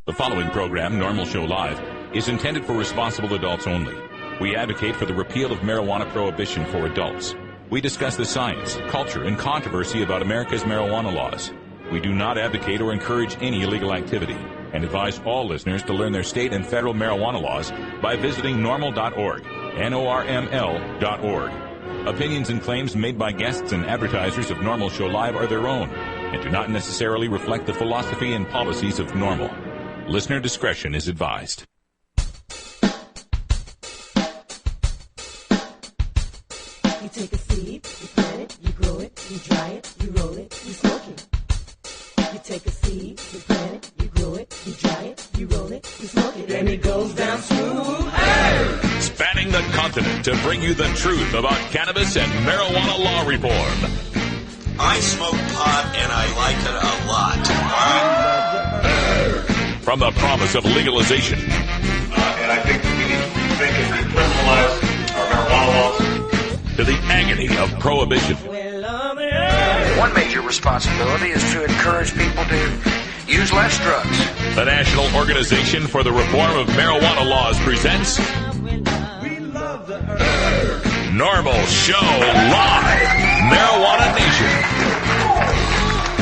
The following program, NORML Show Live, is intended for responsible adults only. We advocate for the repeal of marijuana prohibition for adults. We discuss the science, culture, and controversy about America's marijuana laws. We do not advocate or encourage any illegal activity and advise all listeners to learn their state and federal marijuana laws by visiting NORML.org, NORML.org. Opinions and claims made by guests and advertisers of NORML Show Live are their own and do not necessarily reflect the philosophy and policies of NORML. Listener discretion is advised. You take a seed, you plant it, you grow it, you dry it, you roll it, you smoke it. You take a seed, you plant it, you grow it, you dry it, you roll it, you smoke it, and it goes down smooth. Hey! Spanning the continent to bring you the truth about cannabis and marijuana law reform. I smoke pot and I like it a lot. From the promise of legalization. And I think we need to rethink and decriminalize our marijuana laws. To the agony of prohibition. One major responsibility is to encourage people to use less drugs. The National Organization for the Reform of Marijuana Laws presents NORML Show Live, Marijuana Nation.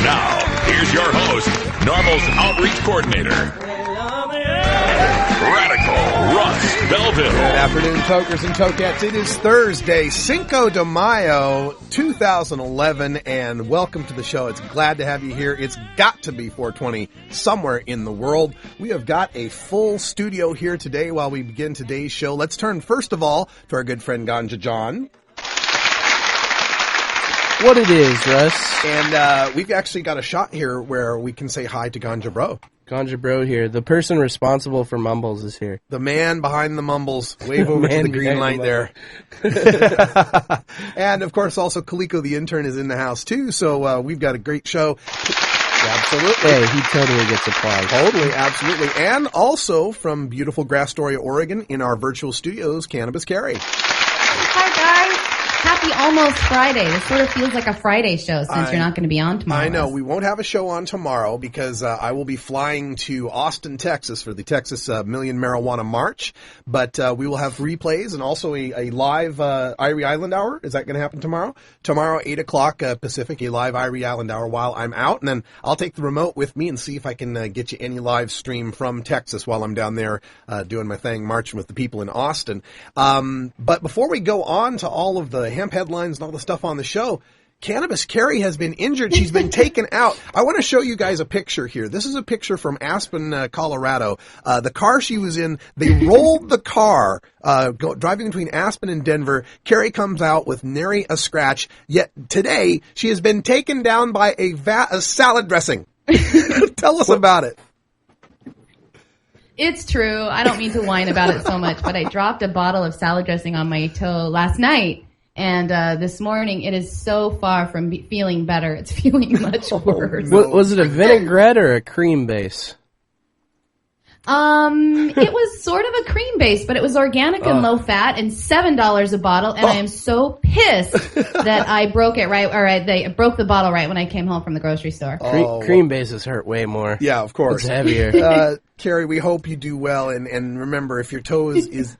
Now, here's your host, NORML's Outreach Coordinator, Radical Russ Belville. Good afternoon, tokers and tokettes. It is Thursday, Cinco de Mayo, 2011, and welcome to the show. It's glad to have you here. It's got to be 420 somewhere in the world. We have got a full studio here today while we begin today's show. Let's turn first of all to our good friend Ganja John. What it is, Russ. And we've actually got a shot here where we can say hi to Ganja Bro. Ganja Bro here. The person responsible for Mumbles is here. The man behind the Mumbles. Wave over to the green light there. And, of course, also Kaliko the intern is in the house, too. So we've got a great show. Absolutely. Hey, he totally gets applause. Totally, absolutely. And also from beautiful Grastoria, Oregon, in our virtual studios, Cannabis Carrie. Hi, guys. Happy almost Friday. This sort of feels like a Friday show since you're not going to be on tomorrow. I know. We won't have a show on tomorrow because I will be flying to Austin, Texas for the Texas Million Marijuana March. But we will have replays and also a live Irie Island Hour. Is that going to happen tomorrow? Tomorrow, 8 o'clock Pacific, a live Irie Island Hour while I'm out. And then I'll take the remote with me and see if I can get you any live stream from Texas while I'm down there doing my thing, marching with the people in Austin. But before we go on to all of the hemp headlines and all the stuff on the show, Cannabis Carrie has been injured. She's been taken out. I want to show you guys a picture here. This is a picture from Aspen, Colorado. The car she was in, they rolled the car, driving between Aspen and Denver. Carrie comes out with nary a scratch. Yet today, she has been taken down by a vat of salad dressing. Tell us about it. It's true. I don't mean to whine about it so much, but I dropped a bottle of salad dressing on my toe last night. And this morning, it is so far from feeling better. It's feeling much worse. Was it a vinaigrette or a cream base? It was sort of a cream base, but it was organic and low fat and $7 a bottle. And I am so pissed that I broke it they broke the bottle right when I came home from the grocery store. Cream bases hurt way more. Yeah, of course. It's heavier. Carrie, we hope you do well. And remember, if your toe is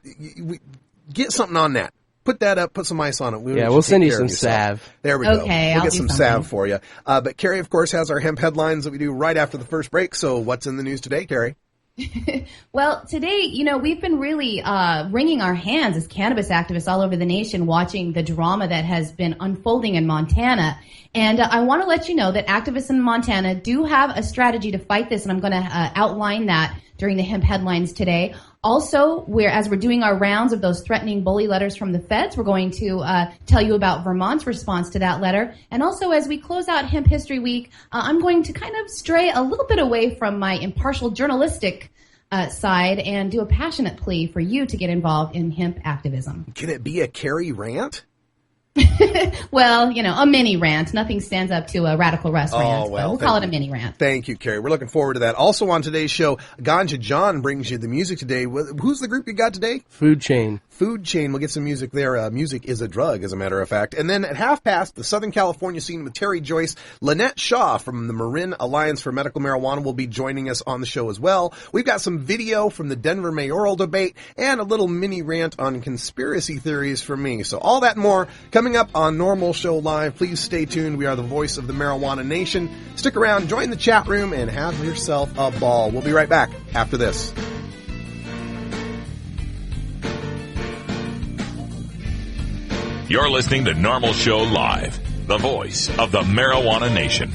get something on that. Put that up, put some ice on it. We'll send you some salve. There we go. Okay, we'll I'll get do some something. salve for you. But Carrie, of course, has our hemp headlines that we do right after the first break. So what's in the news today, Carrie? Well, today, we've been really wringing our hands as cannabis activists all over the nation watching the drama that has been unfolding in Montana. And I want to let you know that activists in Montana do have a strategy to fight this, and I'm going to outline that during the hemp headlines today. Also, as we're doing our rounds of those threatening bully letters from the feds, we're going to tell you about Vermont's response to that letter. And also, as we close out Hemp History Week, I'm going to kind of stray a little bit away from my impartial journalistic side and do a passionate plea for you to get involved in hemp activism. Can it be a Carrie rant? Well, a mini rant. Nothing stands up to a radical rant. Well, We'll call it a mini rant. Thank you, Carrie. We're looking forward to that. Also on today's show, Ganja John brings you the music today. Who's the group you got today? Food Chain. Food Chain. We'll get some music there. Music is a drug, as a matter of fact. And then at 5:30, the Southern California scene with Terry Joyce. Lynette Shaw from the Marin Alliance for Medical Marijuana will be joining us on the show as well. We've got some video from the Denver mayoral debate and a little mini rant on conspiracy theories from me. So all that and more coming up on NORML Show Live. Please stay tuned. We are the voice of the Marijuana Nation. Stick around, join the chat room, and have yourself a ball. We'll be right back after this. You're listening to NORML Show Live, the voice of the Marijuana Nation.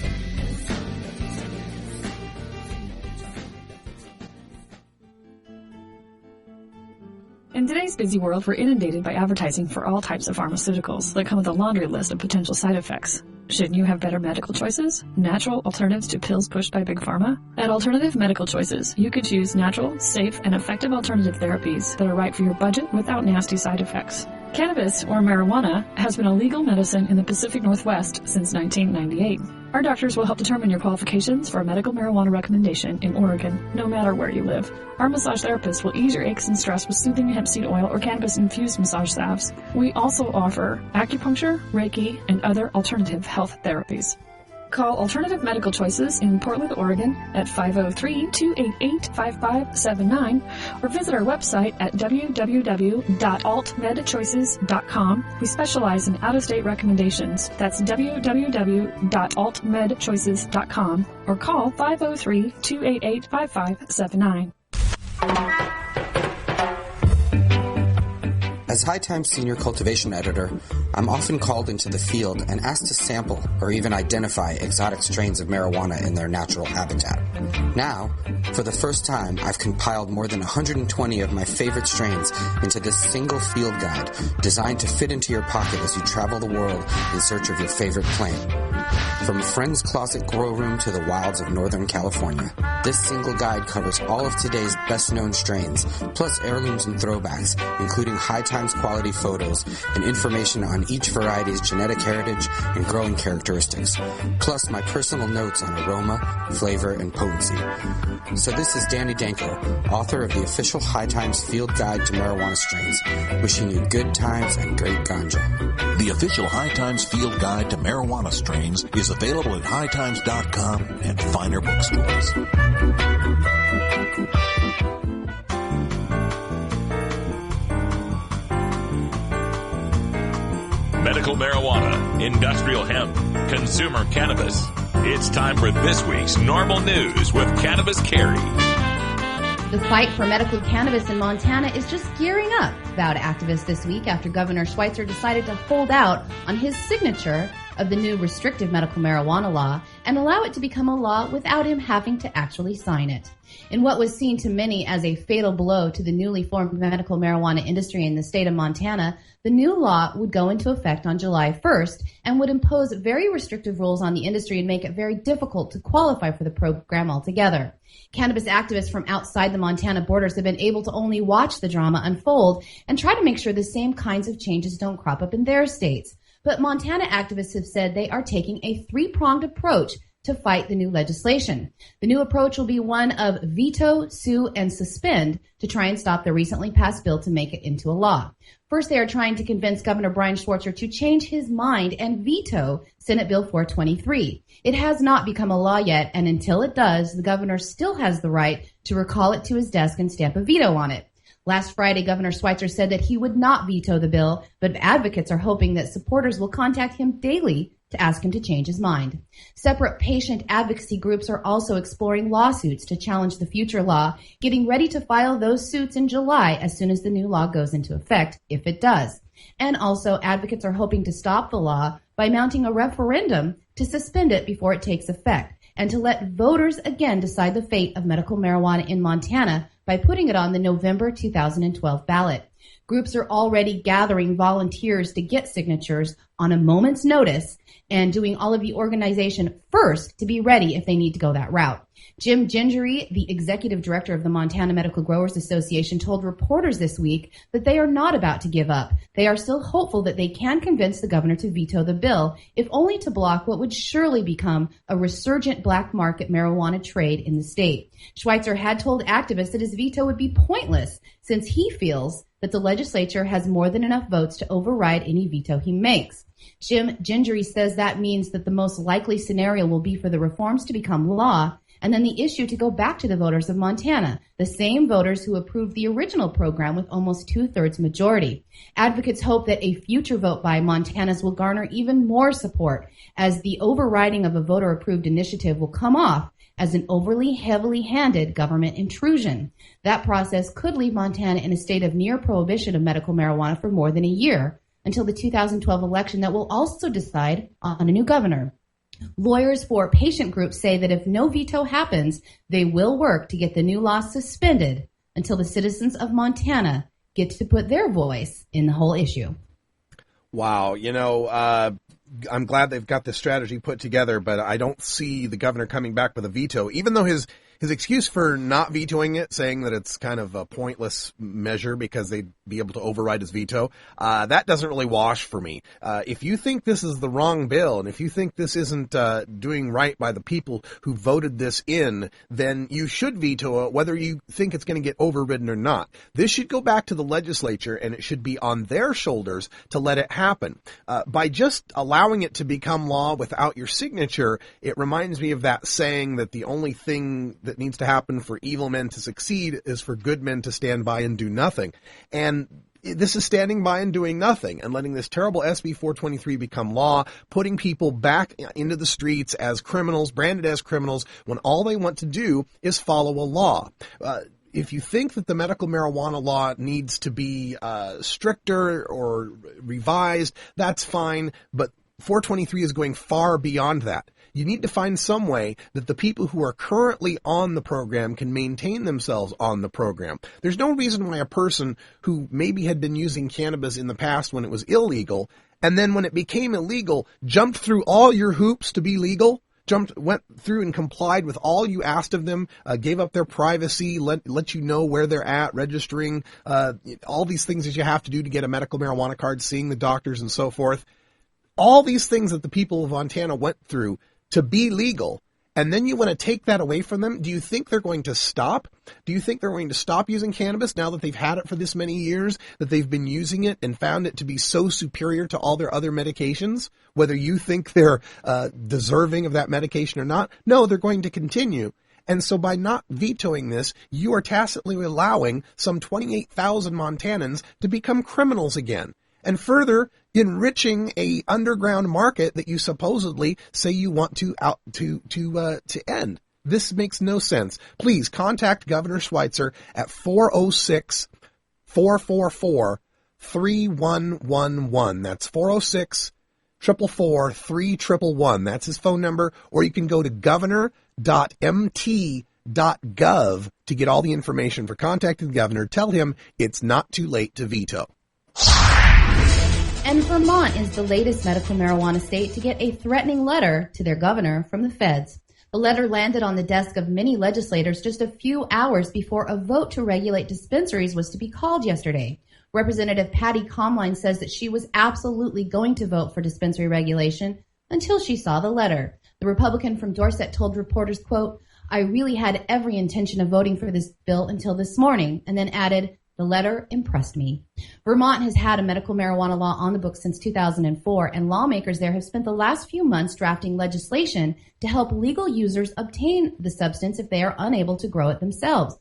In today's busy world, we're inundated by advertising for all types of pharmaceuticals that come with a laundry list of potential side effects. Shouldn't you have better medical choices? Natural alternatives to pills pushed by Big Pharma? At Alternative Medical Choices, you could choose natural, safe, and effective alternative therapies that are right for your budget without nasty side effects. Cannabis, or marijuana, has been a legal medicine in the Pacific Northwest since 1998. Our doctors will help determine your qualifications for a medical marijuana recommendation in Oregon, no matter where you live. Our massage therapists will ease your aches and stress with soothing hemp seed oil or cannabis-infused massage salves. We also offer acupuncture, Reiki, and other alternative health therapies. Call Alternative Medical Choices in Portland, Oregon at 503-288-5579 or visit our website at www.altmedchoices.com. We specialize in out-of-state recommendations. That's www.altmedchoices.com or call 503-288-5579. As High Times Senior Cultivation Editor, I'm often called into the field and asked to sample or even identify exotic strains of marijuana in their natural habitat. Now, for the first time, I've compiled more than 120 of my favorite strains into this single field guide designed to fit into your pocket as you travel the world in search of your favorite plant. From a friend's closet grow room to the wilds of Northern California, this single guide covers all of today's best-known strains, plus heirlooms and throwbacks, including High Times quality photos and information on each variety's genetic heritage and growing characteristics, plus my personal notes on aroma, flavor, and potency. So this is Danny Danko, author of the official High Times Field Guide to Marijuana Strains, wishing you good times and great ganja. The official High Times Field Guide to Marijuana Strains is available at hightimes.com and finer bookstores. Medical marijuana, industrial hemp, consumer cannabis. It's time for this week's NORML News with Cannabis Carrie. The fight for medical cannabis in Montana is just gearing up, vowed activists this week after Governor Schweitzer decided to hold out on his signature of the new restrictive medical marijuana law and allow it to become a law without him having to actually sign it. In what was seen to many as a fatal blow to the newly formed medical marijuana industry in the state of Montana, the new law would go into effect on July 1st and would impose very restrictive rules on the industry and make it very difficult to qualify for the program altogether. Cannabis activists from outside the Montana borders have been able to only watch the drama unfold and try to make sure the same kinds of changes don't crop up in their states. But Montana activists have said they are taking a three-pronged approach to fight the new legislation. The new approach will be one of veto, sue, and suspend to try and stop the recently passed bill to make it into a law. First, they are trying to convince Governor Brian Schweitzer to change his mind and veto Senate Bill 423. It has not become a law yet, and until it does, the governor still has the right to recall it to his desk and stamp a veto on it. Last Friday, Governor Schweitzer said that he would not veto the bill, but advocates are hoping that supporters will contact him daily to ask him to change his mind. Separate patient advocacy groups are also exploring lawsuits to challenge the future law, getting ready to file those suits in July as soon as the new law goes into effect, if it does. And also, advocates are hoping to stop the law by mounting a referendum to suspend it before it takes effect, and to let voters again decide the fate of medical marijuana in Montana by putting it on the November 2012 ballot. Groups are already gathering volunteers to get signatures on a moment's notice and doing all of the organization first to be ready if they need to go that route. Jim Gingery, the executive director of the Montana Medical Growers Association, told reporters this week that they are not about to give up. They are still hopeful that they can convince the governor to veto the bill, if only to block what would surely become a resurgent black market marijuana trade in the state. Schweitzer had told activists that his veto would be pointless, since he feels that the legislature has more than enough votes to override any veto he makes. Jim Gingery says that means that the most likely scenario will be for the reforms to become law, and then the issue to go back to the voters of Montana, the same voters who approved the original program with almost 2/3 majority. Advocates hope that a future vote by Montanans will garner even more support, as the overriding of a voter-approved initiative will come off as an overly heavily-handed government intrusion. That process could leave Montana in a state of near prohibition of medical marijuana for more than a year, until the 2012 election that will also decide on a new governor. Lawyers for patient groups say that if no veto happens, they will work to get the new law suspended until the citizens of Montana get to put their voice in the whole issue. Wow. I'm glad they've got this strategy put together, but I don't see the governor coming back with a veto, even though his excuse for not vetoing it, saying that it's kind of a pointless measure because they'd be able to override his veto, that doesn't really wash for me. If you think this is the wrong bill, and if you think this isn't doing right by the people who voted this in, then you should veto it, whether you think it's going to get overridden or not. This should go back to the legislature, and it should be on their shoulders to let it happen. By just allowing it to become law without your signature, it reminds me of that saying that the only thing that needs to happen for evil men to succeed is for good men to stand by and do nothing. And this is standing by and doing nothing and letting this terrible SB 423 become law, putting people back into the streets as criminals, branded as criminals, when all they want to do is follow a law. If you think that the medical marijuana law needs to be stricter or revised, that's fine, but 423 is going far beyond that. You need to find some way that the people who are currently on the program can maintain themselves on the program. There's no reason why a person who maybe had been using cannabis in the past when it was illegal, and then when it became illegal, jumped through all your hoops to be legal, went through and complied with all you asked of them, gave up their privacy, let you know where they're at, registering, all these things that you have to do to get a medical marijuana card, seeing the doctors and so forth. All these things that the people of Montana went through to be legal, and then you want to take that away from them? Do you think they're going to stop? Do you think they're going to stop using cannabis now that they've had it for this many years, that they've been using it and found it to be so superior to all their other medications? Whether you think they're deserving of that medication or not, no, they're going to continue. And so by not vetoing this, you are tacitly allowing some 28,000 Montanans to become criminals again, and further enriching a underground market that you supposedly say you want to end. This makes no sense. Please contact Governor Schweitzer at 406-444-3111. That's 406-444-3111. That's his phone number. Or you can go to governor.mt.gov to get all the information for contacting the governor. Tell him it's not too late to veto. And Vermont is the latest medical marijuana state to get a threatening letter to their governor from the feds. The letter landed on the desk of many legislators just a few hours before a vote to regulate dispensaries was to be called yesterday. Representative Patty Comline says that she was absolutely going to vote for dispensary regulation until she saw the letter. The Republican from Dorset told reporters, quote, "I really had every intention of voting for this bill until this morning," and then added, "The letter impressed me." Vermont has had a medical marijuana law on the books since 2004, and lawmakers there have spent the last few months drafting legislation to help legal users obtain the substance if they are unable to grow it themselves.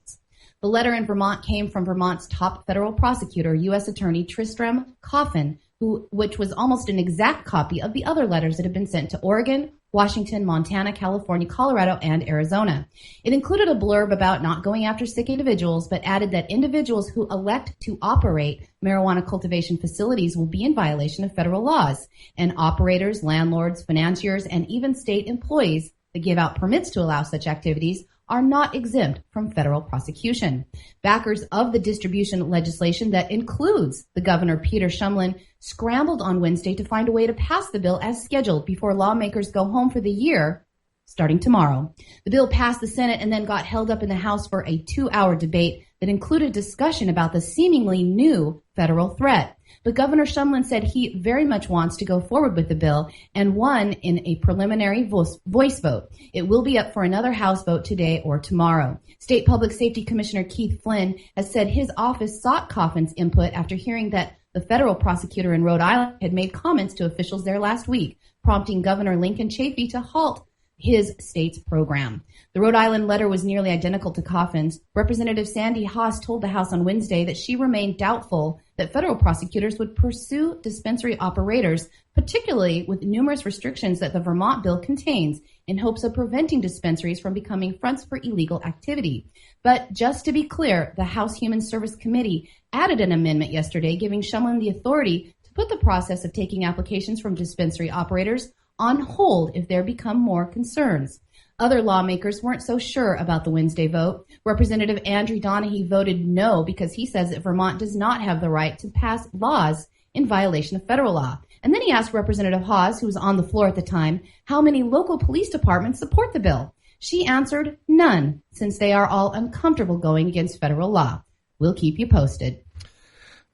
The letter in Vermont came from Vermont's top federal prosecutor, U.S. Attorney Tristram Coffin, which was almost an exact copy of the other letters that had been sent to Oregon, Washington, Montana, California, Colorado, and Arizona. It included a blurb about not going after sick individuals, but added that individuals who elect to operate marijuana cultivation facilities will be in violation of federal laws, and operators, landlords, financiers, and even state employees that give out permits to allow such activities are not exempt from federal prosecution. Backers of the distribution legislation that includes the Governor Peter Shumlin scrambled on Wednesday to find a way to pass the bill as scheduled before lawmakers go home for the year starting tomorrow. The bill passed the Senate and then got held up in the House for a 2-hour debate that included discussion about the seemingly new federal threat. But Governor Shumlin said he very much wants to go forward with the bill and won in a preliminary voice vote. It will be up for another House vote today or tomorrow. State Public Safety Commissioner Keith Flynn has said his office sought Coffin's input after hearing that the federal prosecutor in Rhode Island had made comments to officials there last week, prompting Governor Lincoln Chafee to halt his state's program. The Rhode Island letter was nearly identical to Coffin's. Representative Sandy Haas told the House on Wednesday that she remained doubtful that federal prosecutors would pursue dispensary operators, particularly with numerous restrictions that the Vermont bill contains, in hopes of preventing dispensaries from becoming fronts for illegal activity. But just to be clear, the House Human Service Committee added an amendment yesterday giving Shumlin the authority to put the process of taking applications from dispensary operators on hold if there become more concerns. Other lawmakers weren't so sure about the Wednesday vote. Representative Andrew Donahue voted no because he says that Vermont does not have the right to pass laws in violation of federal law. And then he asked Representative Hawes, who was on the floor at the time, how many local police departments support the bill. She answered none, since they are all uncomfortable going against federal law. We'll keep you posted.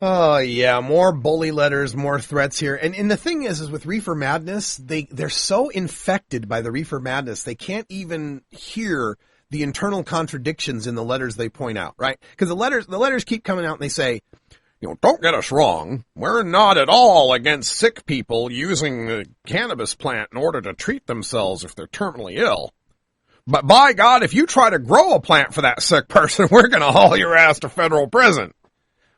Oh, yeah, more bully letters, more threats here. And the thing is with Reefer Madness, they're so infected by the Reefer Madness, they can't even hear the internal contradictions in the letters they point out, right? Because the letters keep coming out and they say, don't get us wrong. We're not at all against sick people using the cannabis plant in order to treat themselves if they're terminally ill. But by God, if you try to grow a plant for that sick person, we're going to haul your ass to federal prison.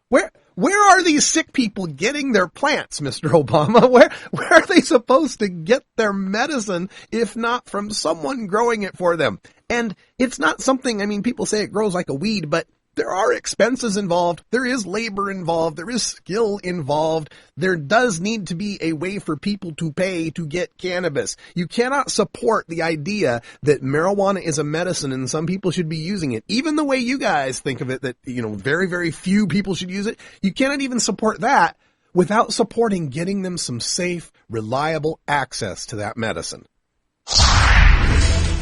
Where are these sick people getting their plants, Mr. Obama? Where are they supposed to get their medicine if not from someone growing it for them? And it's not something, people say it grows like a weed, but there are expenses involved. There is labor involved. There is skill involved. There does need to be a way for people to pay to get cannabis. You cannot support the idea that marijuana is a medicine and some people should be using it. Even the way you guys think of it, that, very, very few people should use it. You cannot even support that without supporting getting them some safe, reliable access to that medicine.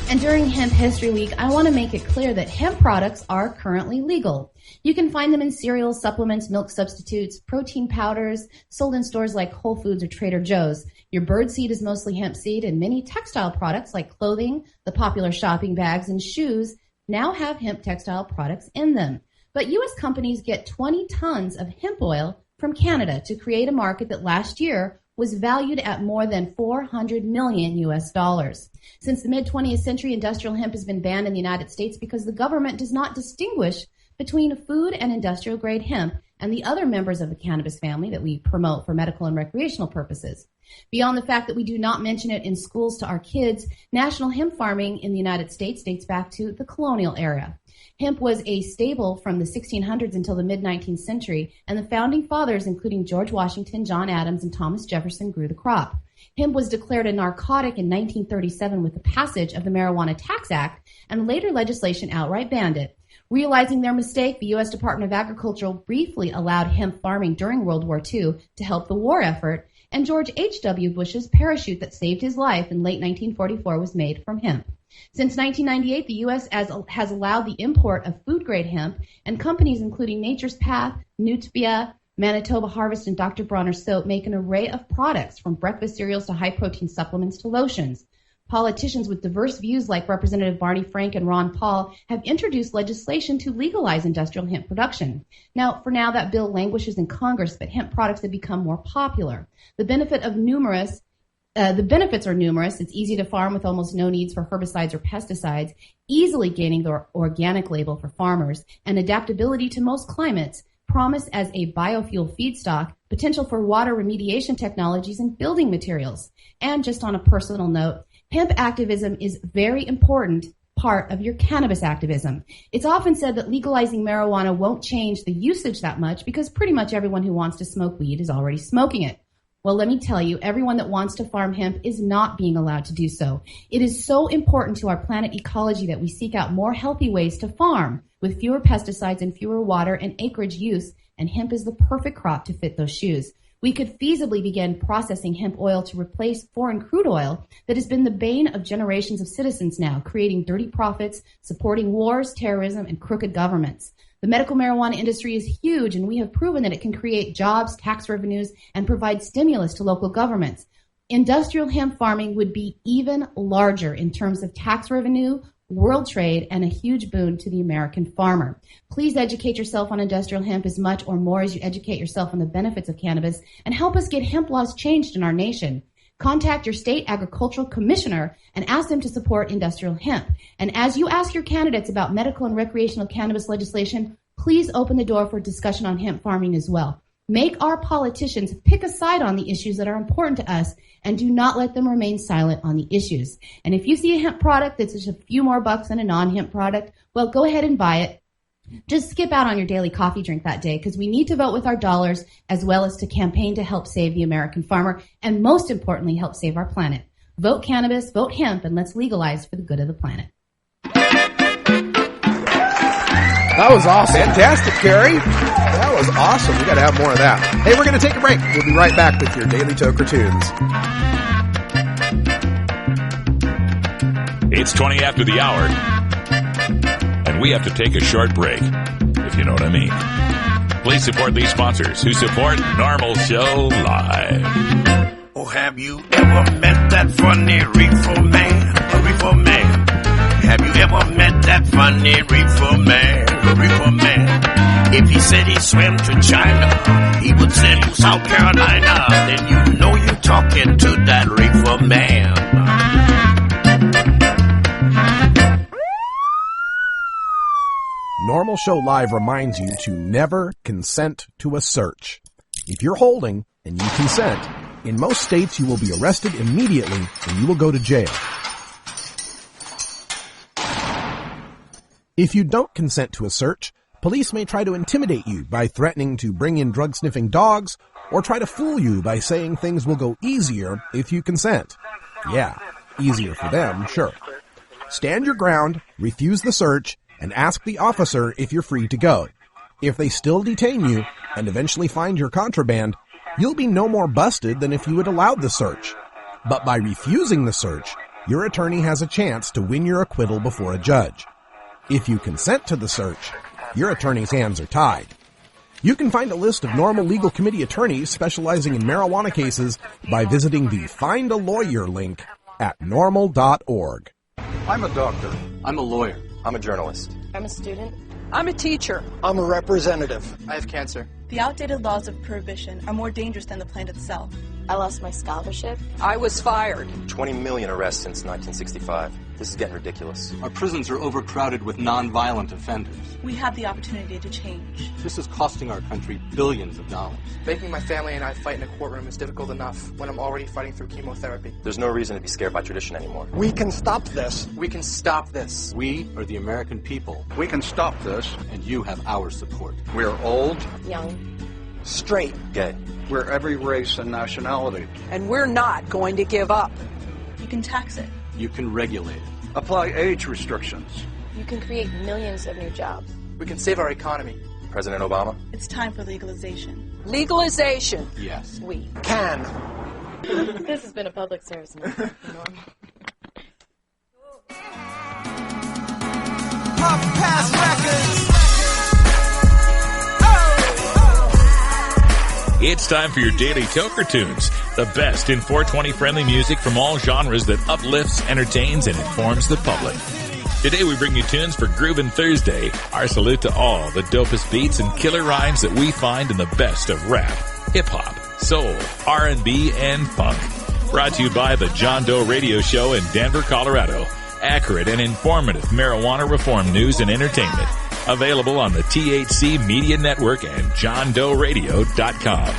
And during Hemp History Week, I want to make it clear that hemp products are currently legal. You can find them in cereals, supplements, milk substitutes, protein powders, sold in stores like Whole Foods or Trader Joe's. Your birdseed is mostly hemp seed, and many textile products like clothing, the popular shopping bags, and shoes now have hemp textile products in them. But U.S. companies get 20 tons of hemp oil from Canada to create a market that last year was valued at more than $400 million US. Since the mid-20th century, industrial hemp has been banned in the United States because the government does not distinguish between food and industrial grade hemp and the other members of the cannabis family that we promote for medical and recreational purposes. Beyond the fact that we do not mention it in schools to our kids, national hemp farming in the United States dates back to the colonial era. Hemp was a staple from the 1600s until the mid-19th century, and the founding fathers, including George Washington, John Adams, and Thomas Jefferson, grew the crop. Hemp was declared a narcotic in 1937 with the passage of the Marijuana Tax Act, and later legislation outright banned it. Realizing their mistake, the U.S. Department of Agriculture briefly allowed hemp farming during World War II to help the war effort, and George H.W. Bush's parachute that saved his life in late 1944 was made from hemp. Since 1998, the U.S. has allowed the import of food-grade hemp, and companies including Nature's Path, Nutbia, Manitoba Harvest, and Dr. Bronner Soap make an array of products from breakfast cereals to high-protein supplements to lotions. Politicians with diverse views like Representative Barney Frank and Ron Paul have introduced legislation to legalize industrial hemp production. Now, for now, that bill languishes in Congress, but hemp products have become more popular. The benefits are numerous. It's easy to farm with almost no needs for herbicides or pesticides, easily gaining the organic label for farmers, and adaptability to most climates, promise as a biofuel feedstock, potential for water remediation technologies and building materials. And just on a personal note, hemp activism is very important part of your cannabis activism. It's often said that legalizing marijuana won't change the usage that much because pretty much everyone who wants to smoke weed is already smoking it. Well, let me tell you, everyone that wants to farm hemp is not being allowed to do so. It is so important to our planet ecology that we seek out more healthy ways to farm with fewer pesticides and fewer water and acreage use, and hemp is the perfect crop to fit those shoes. We could feasibly begin processing hemp oil to replace foreign crude oil that has been the bane of generations of citizens now, creating dirty profits, supporting wars, terrorism, and crooked governments. The medical marijuana industry is huge, and we have proven that it can create jobs, tax revenues, and provide stimulus to local governments. Industrial hemp farming would be even larger in terms of tax revenue, world trade, and a huge boon to the American farmer. Please educate yourself on industrial hemp as much or more as you educate yourself on the benefits of cannabis, and help us get hemp laws changed in our nation. Contact your state agricultural commissioner and ask them to support industrial hemp. And as you ask your candidates about medical and recreational cannabis legislation, please open the door for discussion on hemp farming as well. Make our politicians pick a side on the issues that are important to us, and do not let them remain silent on the issues. And if you see a hemp product that's just a few more bucks than a non-hemp product, well, go ahead and buy it. Just skip out on your daily coffee drink that day, because we need to vote with our dollars as well as to campaign to help save the American farmer, and most importantly, help save our planet. Vote cannabis, vote hemp, and let's legalize for the good of the planet. That was awesome. Fantastic, Carrie. That was awesome. We got to have more of that. Hey, we're going to take a break. We'll be right back with your Daily Toker Tunes. It's 20 after the hour, and we have to take a short break, if you know what I mean. Please support these sponsors who support NORML Show Live. Oh, have you ever met that funny reefer man? A reefer man. Have you ever met that funny reefer man? A reefer man. If he said he swam to China, he would send you South Carolina. Then you know you're talking to that reefer man. NORML Show Live reminds you to never consent to a search. If you're holding and you consent, in most states you will be arrested immediately and you will go to jail. If you don't consent to a search, police may try to intimidate you by threatening to bring in drug-sniffing dogs, or try to fool you by saying things will go easier if you consent. Yeah, easier for them, sure. Stand your ground, refuse the search, and ask the officer if you're free to go. If they still detain you and eventually find your contraband, you'll be no more busted than if you had allowed the search. But by refusing the search, your attorney has a chance to win your acquittal before a judge. If you consent to the search, your attorney's hands are tied. You can find a list of NORML Legal Committee attorneys specializing in marijuana cases by visiting the Find a Lawyer link at norml.org. I'm a doctor. I'm a lawyer. I'm a journalist. I'm a student. I'm a teacher. I'm a representative. I have cancer. The outdated laws of prohibition are more dangerous than the plant itself. I lost my scholarship. I was fired. 20 million arrests since 1965. This is getting ridiculous. Our prisons are overcrowded with non-violent offenders. We have the opportunity to change. This is costing our country billions of dollars. Making my family and I fight in a courtroom is difficult enough when I'm already fighting through chemotherapy. There's no reason to be scared by tradition anymore. We can stop this. We can stop this. We are the American people. We can stop this. And you have our support. We're old, young, straight, gay. We're every race and nationality. And we're not going to give up. You can tax it. You can regulate it. Apply age restrictions. You can create millions of new jobs. We can save our economy. President Obama? It's time for legalization. Legalization. Yes. We can. This has been a public service announcement. Pop Pass Records. It's time for your Daily Toker Tunes, the best in 420 friendly music from all genres that uplifts, entertains, and informs the public. Today we bring you tunes for Groovin' Thursday. Our salute to all the dopest beats and killer rhymes that we find in the best of rap, hip-hop, soul, R&B, and funk. Brought to you by the John Doe Radio Show in Denver, Colorado. Accurate and informative marijuana reform news and entertainment. Available on the THC Media Network and JohnDoeRadio.com.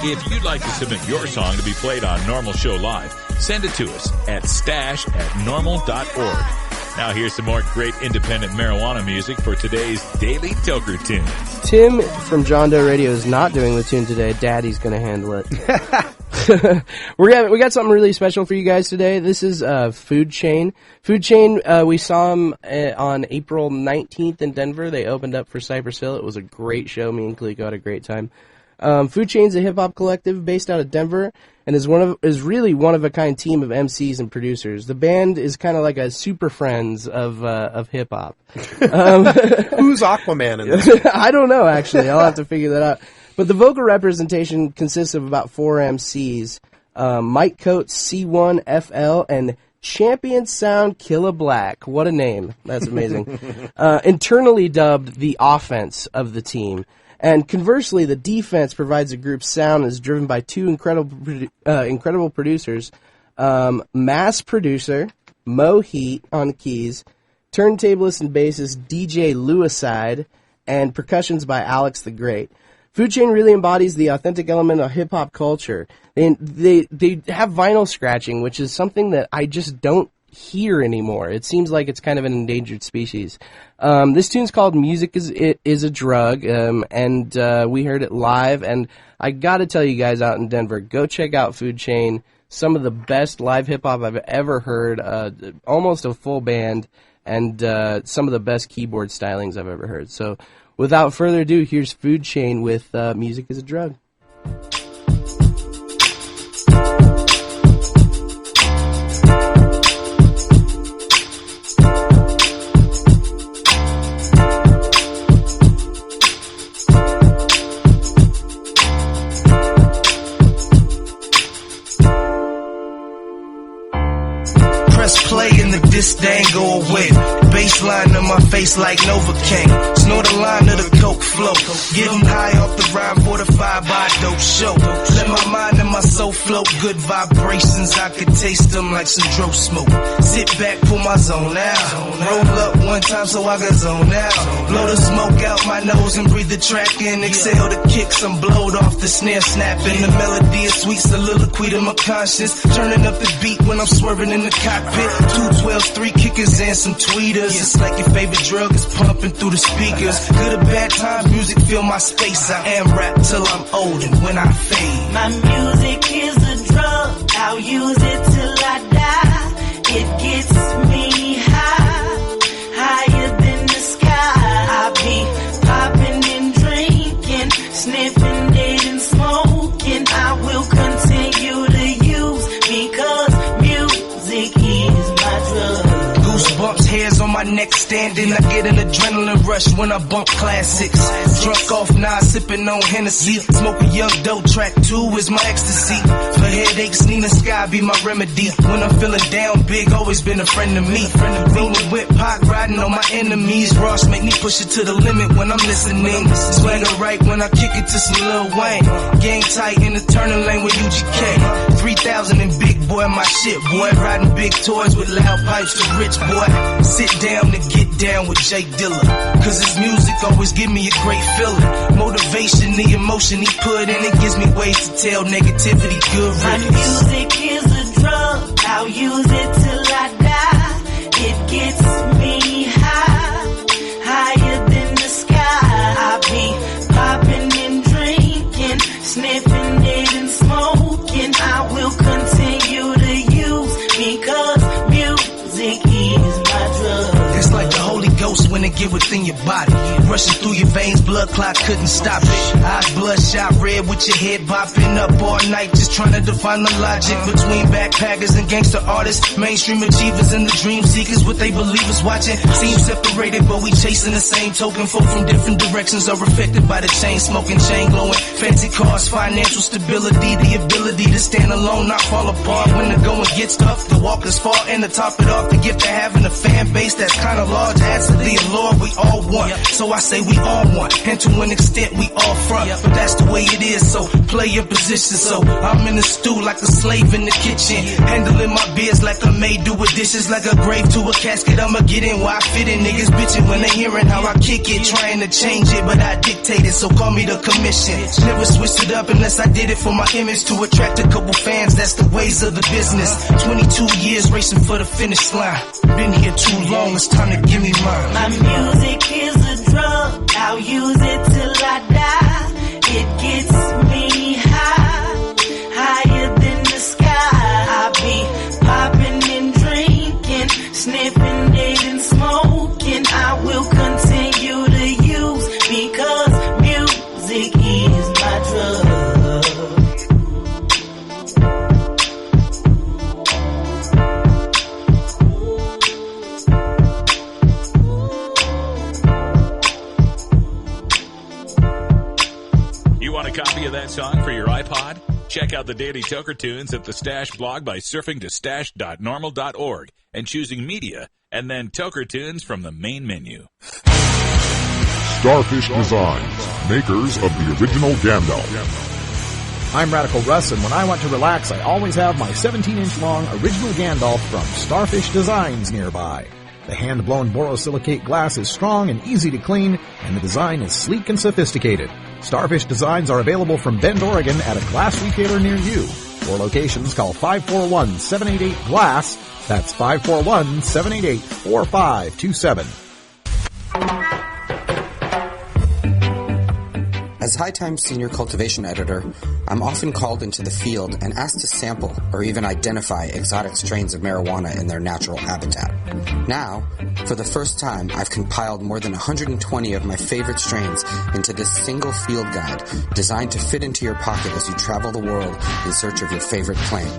If you'd like to submit your song to be played on NORML Show Live, send it to us at stash@norml.org. Now here's some more great independent marijuana music for today's Daily Toker Tunes. Tim from John Doe Radio is not doing the tune today. Daddy's going to handle it. we got something really special for you guys today. This is Food Chain. Food Chain, we saw them on April 19th in Denver. They opened up for Cypress Hill. It was a great show. Me and Kaliko had a great time. Food Chain's a hip-hop collective based out of Denver and is really one of a kind team of MCs and producers. The band is kind of like a super friends of hip-hop. Who's Aquaman in this? I don't know, actually. I'll have to figure that out. But the vocal representation consists of about 4 MCs. Mike Coates, C1FL, and Champion Sound Killa Black. What a name. That's amazing. Internally dubbed the offense of the team. And conversely, the defense provides the group's sound and is driven by 2 incredible producers. Mass producer, Mo Heat on keys, turntablist and bassist DJ Lewiside, and percussions by Alex the Great. Food Chain really embodies the authentic element of hip-hop culture. They have vinyl scratching, which is something that I just don't hear anymore. It seems like it's kind of an endangered species. This tune's called Music is a Drug, and we heard it live, and I gotta tell you guys out in Denver, go check out Food Chain. Some of the best live hip-hop I've ever heard, almost a full band, and some of the best keyboard stylings I've ever heard. So without further ado, here's Food Chain with Music is a Drug. This thing go away. Baseline in my face like Novocaine. Snort a line of the coke flow. Get them high off the rhyme, fortified by a dope show. Let my mind and my soul float. Good vibrations, I could taste them like some dope smoke. Sit back, pull my zone out. Roll up one time so I can zone out. Blow the smoke out my nose and breathe the track in. Exhale the kicks, I'm blowed off the snare snapping. The melody is sweet, soliloquy to my conscience. Turning up the beat when I'm swerving in the cockpit. 212s, 3 kickers and some tweeters. It's like your favorite drug is pumping through the speakers. Good or bad times, music fill my space. I am rap till I'm old and when I fade. My music is a drug, I'll use it till I die. It gets me high, higher than the sky. I be popping and drinking, sniffing dead and smoking. I will continue to use because music is my drug. Goosebumps, hairs on my neck standing. I get an adrenaline rush when I bump classics. Drunk off now, sipping on Hennessy. Smoke a young dope, track 2 is my ecstasy. For headaches, Nina Sky be my remedy. When I'm feeling down big, always been a friend of me. Rolling with Pac, riding on my enemies. Ross make me push it to the limit when I'm listening. Swagger right when I kick it to some Lil Wayne. Gang tight in the turning lane with UGK. 3000 and big boy, my shit boy. Riding big toys with loud pipes to rich boy. Sit down and get down with Jay Dilla. Cause his music always give me a great feeling. Motivation, the emotion he put in it gives me ways to tell negativity good riddance. My music is a drug, I'll use it till I die. It gets me high, higher than the sky. I be popping and drinking, sniffing dead and smoking. I will continue to use because music is my drug. It's like the Holy Ghost when it get within your body. Rushing through your veins, blood clot couldn't stop it. Eyes bloodshot red with your head bopping up all night, just trying to define the logic between backpackers and gangster artists, mainstream achievers and the dream seekers. What they believe is watching. Seem separated, but we chasing the same token. Folk from different directions are affected by the chain smoking, chain glowing. Fancy cars, financial stability, the ability to stand alone, not fall apart when the going gets tough. The walk is far, and to top it off, the gift of having a fan base that's kind of large adds to the allure we all want. So I say we all want, and to an extent we all front. But that's the way it is, so play your position. So I'm in the stew like a slave in the kitchen, handling my biz like a maid do with dishes. Like a grave to a casket, I'ma get in where I fit in. Niggas bitching when they hearing how I kick it, trying to change it, but I dictate it, so call me the commission. Never switched it up unless I did it for my image, to attract a couple fans. That's the ways of the business. 22 years racing for the finish line. Been here too long, it's time to give me mine. My music is a drug, I'll use it till I die. It gets me high, higher You want a copy of that song for your iPod? Check out the Daily Toker Tunes at the Stash blog by surfing to stash.normal.org and choosing Media and then Toker Tunes from the main menu. Starfish Designs, makers of the original Gandalf. I'm Radical Russ, and when I want to relax, I always have my 17-inch long original Gandalf from Starfish Designs nearby. The hand-blown borosilicate glass is strong and easy to clean, and the design is sleek and sophisticated. Starfish Designs are available from Bend, Oregon at a glass retailer near you. For locations, call 541-788-GLASS. That's 541-788-4527. As High Times Senior Cultivation Editor, I'm often called into the field and asked to sample or even identify exotic strains of marijuana in their natural habitat. Now, for the first time, I've compiled more than 120 of my favorite strains into this single field guide designed to fit into your pocket as you travel the world in search of your favorite plant.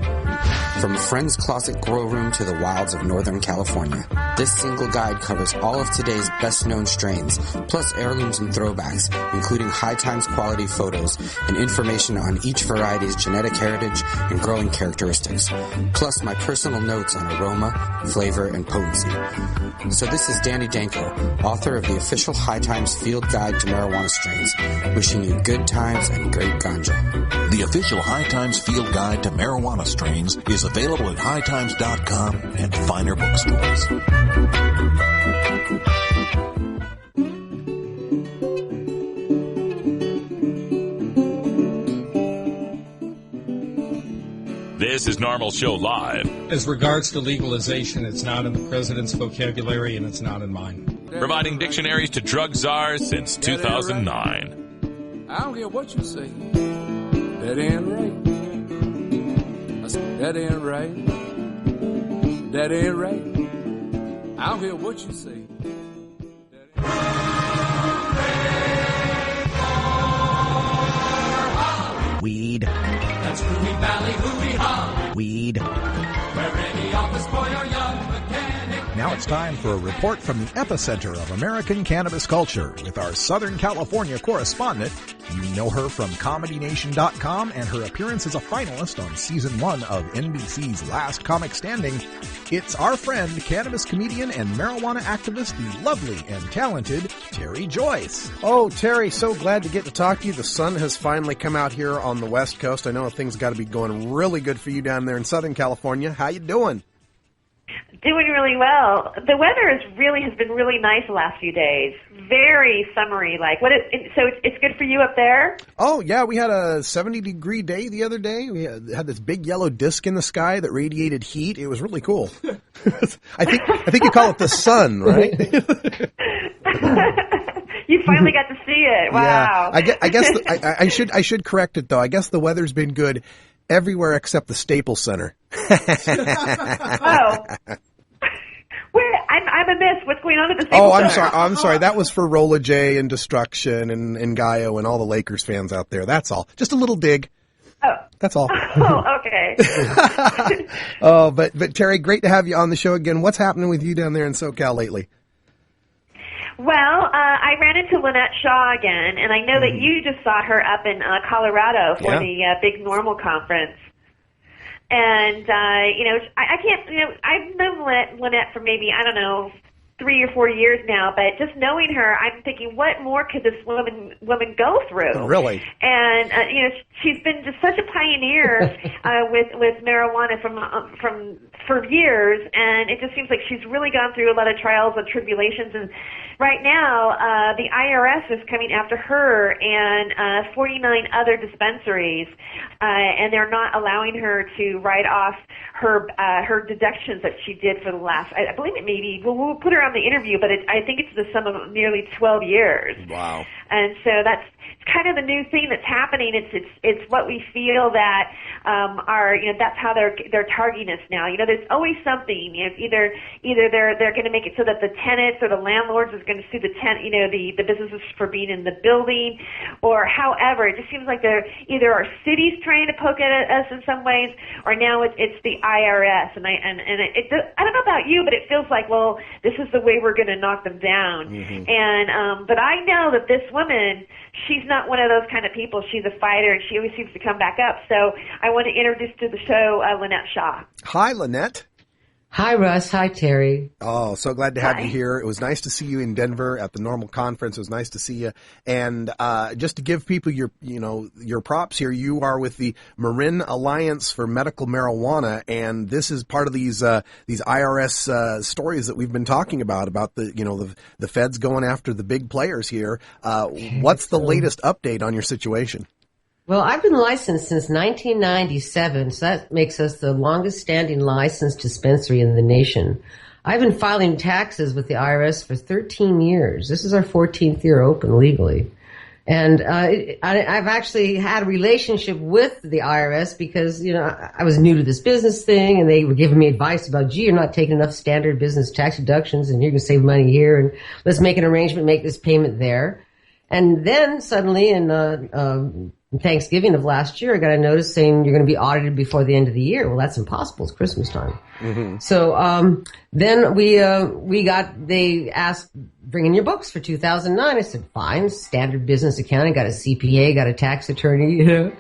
From a friend's closet grow room to the wilds of Northern California, this single guide covers all of today's best-known strains, plus heirlooms and throwbacks, including High Times quality photos and information on each variety's genetic heritage and growing characteristics, plus my personal notes on aroma, flavor, and potency. So this is Danny Danko, author of the official High Times Field Guide to Marijuana Strains, wishing you good times and great ganja. The official High Times Field Guide to Marijuana Strains is available at hightimes.com and finer bookstores. This is NORML Show Live. As regards to legalization, it's not in the president's vocabulary and it's not in mine. Providing dictionaries to drug czars since 2009. I don't care what you say. That ain't right. That ain't right. That ain't right. I don't care what you say. Weed. That's Hooey Valley, hooey-ha. Weed. Where any office boy or young mechanic. Now it's time for a report from the epicenter of American cannabis culture with our Southern California correspondent. You know her from ComedyNation.com and her appearance as a finalist on Season 1 of NBC's Last Comic Standing. It's our friend, cannabis comedian and marijuana activist, the lovely and talented Terry Joyce. Oh, Terry, so glad to get to talk to you. The sun has finally come out here on the West Coast. I know things got to be going really good for you down there in Southern California. How you doing? Doing really well. The weather has been really nice the last few days. Very summery, like. So it's good for you up there? Oh yeah, we had a 70-degree day the other day. We had this big yellow disc in the sky that radiated heat. It was really cool. I think you call it the sun, right? You finally got to see it. Wow. Yeah. I guess I should correct it though. I guess the weather's been good everywhere except the Staples Center. Oh. I'm amiss. What's going on at the Staples Center? I'm sorry. That was for Rolla J and Destruction and Gaio and all the Lakers fans out there. That's all. Just a little dig. Oh. That's all. Oh, okay. Oh, but Terry, great to have you on the show again. What's happening with you down there in SoCal lately? Well, I ran into Lynette Shaw again, and I know that you just saw her up in Colorado for the big NORML conference. And, I can't, I've known Lynette for maybe, 3 or 4 years now, but just knowing her, I'm thinking, what more could this woman go through? Oh, really? And, she's been just such a pioneer with marijuana for years, and it just seems like she's really gone through a lot of trials and tribulations. And right now, the IRS is coming after her and 49 other dispensaries, and they're not allowing her to write off her deductions that she did for the last, I believe it maybe, we'll put her on the interview, but I think it's the sum of nearly 12 years. Wow. And so that's kind of the new thing that's happening. It's what we feel that that's how they're targeting us now. There's always something. Either they're going to make it so that the tenants or the landlords is going to sue the the businesses for being in the building, or however. It just seems like they're either our cities trying to poke at us in some ways, or now it's the IRS. And I don't know about you, but it feels like, well, this is the way we're going to knock them down. Mm-hmm. And but I know that this woman, she's not one of those kind of people. She's a fighter, and she always seems to come back up. So I want to introduce to the show Lynette Shaw. Hi, Lynette. Hi, Russ. Hi, Terry. Oh, so glad to have you here. It was nice to see you in Denver at the NORML conference. It was nice to see you. And just to give people your props here, you are with the Marin Alliance for Medical Marijuana, and this is part of these IRS stories that we've been talking about the feds going after the big players here. What's the latest update on your situation? Well, I've been licensed since 1997, so that makes us the longest standing licensed dispensary in the nation. I've been filing taxes with the IRS for 13 years. This is our 14th year open legally. And I've actually had a relationship with the IRS because, I was new to this business thing, and they were giving me advice about, gee, you're not taking enough standard business tax deductions, and you're going to save money here, and let's make an arrangement, make this payment there. And then suddenly in Thanksgiving of last year, I got a notice saying you're going to be audited before the end of the year. Well, that's impossible. It's Christmas time. Mm-hmm. So then they asked, bring in your books for 2009. I said, fine, standard business accounting, got a CPA, got a tax attorney,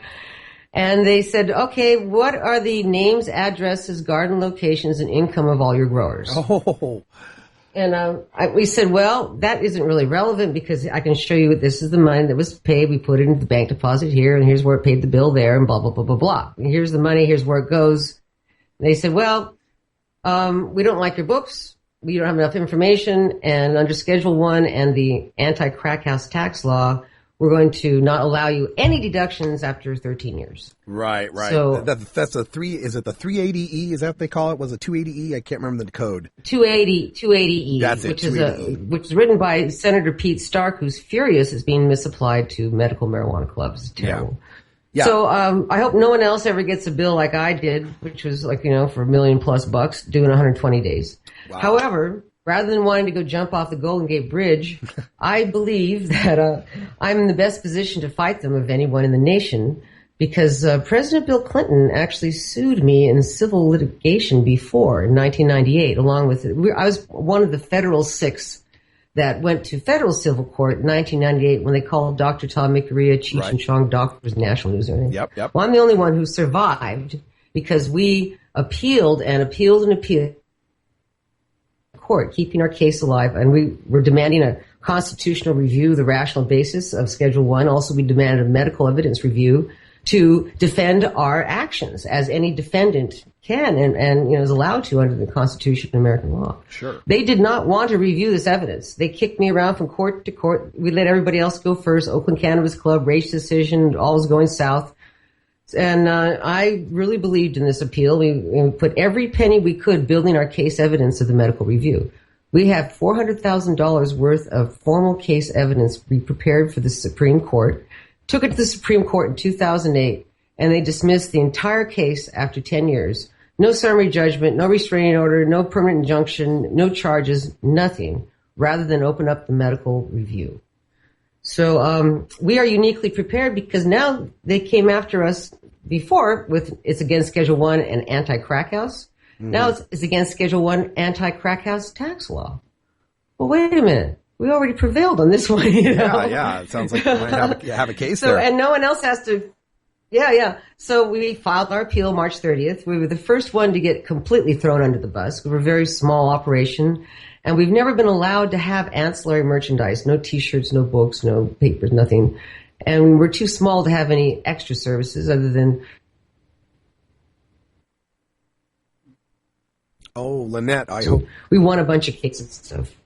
And they said, okay, what are the names, addresses, garden locations, and income of all your growers? Oh. And we said, well, that isn't really relevant because I can show you this is the money that was paid. We put it in the bank deposit here, and here's where it paid the bill there, and blah, blah, blah, blah, blah. And here's the money. Here's where it goes. And they said, well, we don't like your books. We don't have enough information. And under Schedule 1 and the anti-crack house tax law, we're going to not allow you any deductions after 13 years. Right. So that's is it the 380E? Is that what they call it? Was it 280E? I can't remember the code. 280E. That's it. Which is written by Senator Pete Stark, who's furious it's being misapplied to medical marijuana clubs. It's terrible. Yeah. So I hope no one else ever gets a bill like I did, which was for $1 million+ doing 120 days. Wow. However, rather than wanting to go jump off the Golden Gate Bridge, I believe that I'm in the best position to fight them of anyone in the nation because President Bill Clinton actually sued me in civil litigation before in 1998, along with I was one of the federal 6 that went to federal civil court in 1998 when they called Dr. Tom McRae, Cheech and Chong doctors, National News. Yep. Well, I'm the only one who survived because we appealed court, keeping our case alive, and we were demanding a constitutional review of the rational basis of Schedule 1. Also, we demanded a medical evidence review to defend our actions, as any defendant can and is allowed to under the Constitution and American law. Sure. They did not want to review this evidence. They kicked me around from court to court. We let everybody else go first. Oakland Cannabis Club, race decision, all was going south. And I really believed in this appeal. We put every penny we could building our case evidence of the medical review. We have $400,000 worth of formal case evidence we prepared for the Supreme Court, took it to the Supreme Court in 2008, and they dismissed the entire case after 10 years. No summary judgment, no restraining order, no permanent injunction, no charges, nothing, rather than open up the medical review. So we are uniquely prepared because now they came after us before with it's against Schedule 1 and anti-crack house. Mm-hmm. Now it's against Schedule 1 anti-crack house tax law. Well, wait a minute. We already prevailed on this one. Yeah. It sounds like you might have a case there. And no one else has to. Yeah. So we filed our appeal March 30th. We were the first one to get completely thrown under the bus. We were a very small operation. And we've never been allowed to have ancillary merchandise, no T-shirts, no books, no papers, nothing. And we're too small to have any extra services other than... Oh, Lynette, I hope... We won a bunch of cases and stuff.